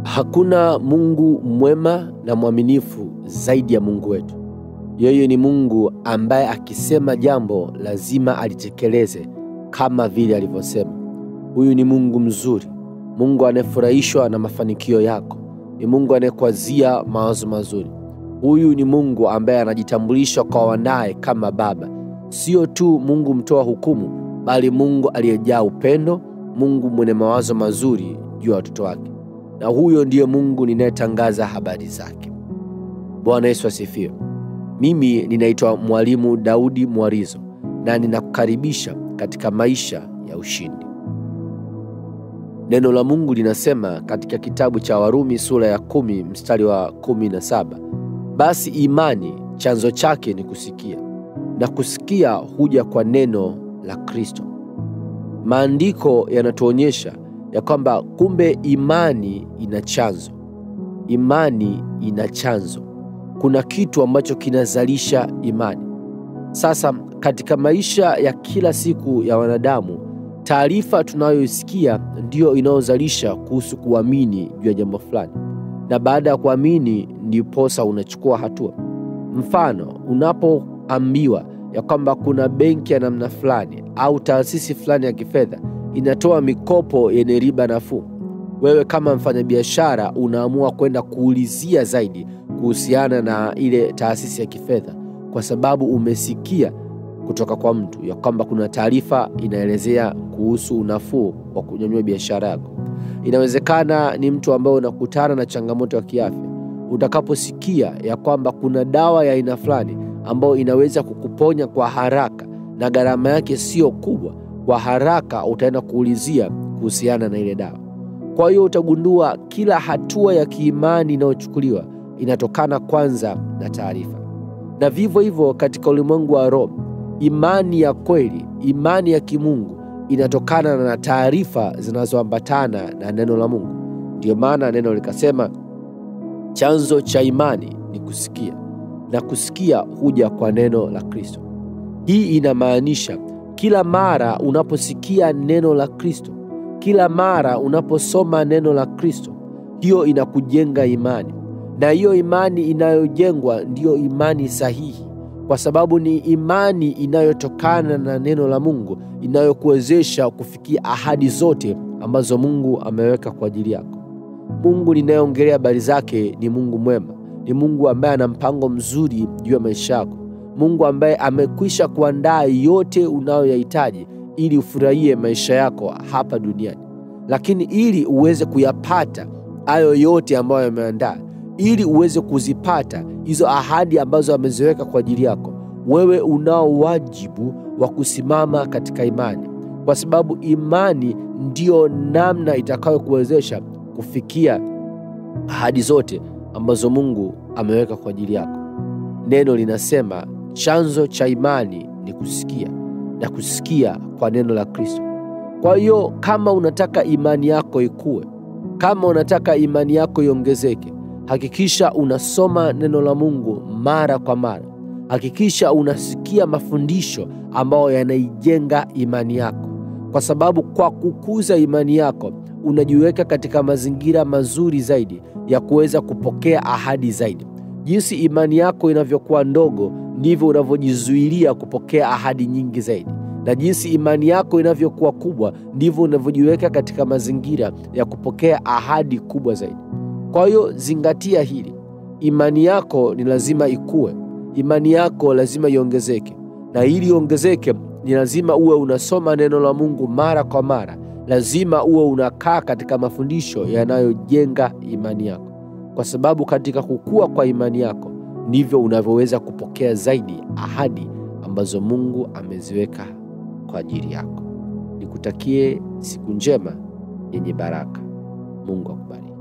Hakuna Mungu mwema na mwaminifu zaidi ya Mungu wetu. Yeye ni Mungu ambaye akisema jambo lazima alitekeleze kama vile alivyosema. Huyu ni Mungu mzuri, Mungu anayefurahishwa na mafanikio yako, ni Mungu anayekwazia mawazo mazuri. Huyu ni Mungu ambaye anajitambulisha kwa wanaye kama Baba. Sio tu Mungu mtoa hukumu, bali Mungu aliyejaa upendo, Mungu mwenye mawazo mazuri juu ya watoto wake. Na huyo ndiye Mungu ninayetangaza habari zake. Bwana Yesu asifiwe. Mimi ninaitwa Mwalimu Daudi Mwarizo na ninakukaribisha katika maisha ya ushindi. Neno la Mungu linasema katika kitabu cha Warumi sura ya 10 mstari wa 17, basi imani chanzo chake ni kusikia, na kusikia huja kwa neno la Kristo. Maandiko yanatuonyesha ya kwamba kumbe imani ina chanzo. Imani ina chanzo. Kuna kitu ambacho kinazalisha imani. Sasa katika maisha ya kila siku ya wanadamu, taarifa tunayoisikia ndiyo inayozalisha kuhusu kuamini juu ya jambo fulani. Na baada ya kuamini ndiposa unachukua hatua. Mfano, unapoambiwa ya kwamba kuna benki ya namna fulani au taasisi fulani ya kifedha inatoa mikopo yenye riba nafuu, wewe kama mfanyabiashara unaamua kwenda kuulizia zaidi kuhusiana na ile taasisi ya kifedha, kwa sababu umesikia kutoka kwa mtu ya kwamba kuna taarifa inaelezea kuhusu unafuu wa kunyanyua biashara yako. Inawezekana ni mtu ambaye unakutana na changamoto ya kiafya. Utakaposikia ya kwamba kuna dawa ya aina fulani ambayo inaweza kukuponya kwa haraka na gharama yake sio kubwa, kwa haraka utaenda kuulizia kuhusiana na ile dawa. Kwa hiyo utagundua kila hatua ya kiimani inayochukuliwa inatokana kwanza na taarifa. Na vivyo hivyo katika ulimwengu wa roho, imani ya kweli, imani ya kimungu inatokana na taarifa zinazoambatana na neno la Mungu. Ndio maana neno likasema chanzo cha imani ni kusikia, na kusikia huja kwa neno la Kristo. Hii inamaanisha kila mara unaposikia neno la Kristo, kila mara unaposoma neno la Kristo, hiyo inakujenga imani. Na hiyo imani inayojengwa ndiyo imani sahihi, kwa sababu ni imani inayotokana na neno la Mungu, inayokuwezesha kufikia ahadi zote ambazo Mungu ameweka kwa ajili yako. Mungu ninayeongelea habari zake ni Mungu mwema, ni Mungu ambaye ana mpango mzuri juu ya maisha yako, Mungu ambaye amekwisha kuandaa yote unayoyahitaji ili ufurahie maisha yako hapa duniani. Lakini ili uweze kuyapata hayo yote ambayo ameandaa, ili uweze kuzipata hizo ahadi ambazo ameziweka kwa ajili yako, wewe unao wajibu wa kusimama katika imani, kwa sababu imani ndiyo namna itakayokuwezesha kufikia ahadi zote ambazo Mungu ameweka kwa ajili yako. Neno linasema chanzo cha imani ni kusikia, na kusikia kwa neno la Kristo. Kwa hiyo kama unataka imani yako ikue, kama unataka imani yako iongezeke, hakikisha unasoma neno la Mungu mara kwa mara. Hakikisha unasikia mafundisho ambayo yanaijenga imani yako, kwa sababu kwa kukuza imani yako unajiweka katika mazingira mazuri zaidi ya kuweza kupokea ahadi zaidi. Jinsi imani yako inavyokuwa ndogo, ndivyo unavyojizuilia kupokea ahadi nyingi zaidi. Na jinsi imani yako inavyokuwa kubwa, ndivyo unavyojiweka katika mazingira ya kupokea ahadi kubwa zaidi. Kwa hiyo zingatia hili. Imani yako ni lazima ikue. Imani yako lazima iongezeke. Na ili iongezeke, ni lazima uwe unasoma neno la Mungu mara kwa mara. Lazima uwe unakaa katika mafundisho yanayojenga imani yako. Kwa sababu katika kukua kwa imani yako, ndivyo unavyoweza kupokea zaidi ahadi ambazo Mungu ameziweka kwa ajili yako. Nikutakie siku njema yenye baraka. Mungu akubariki.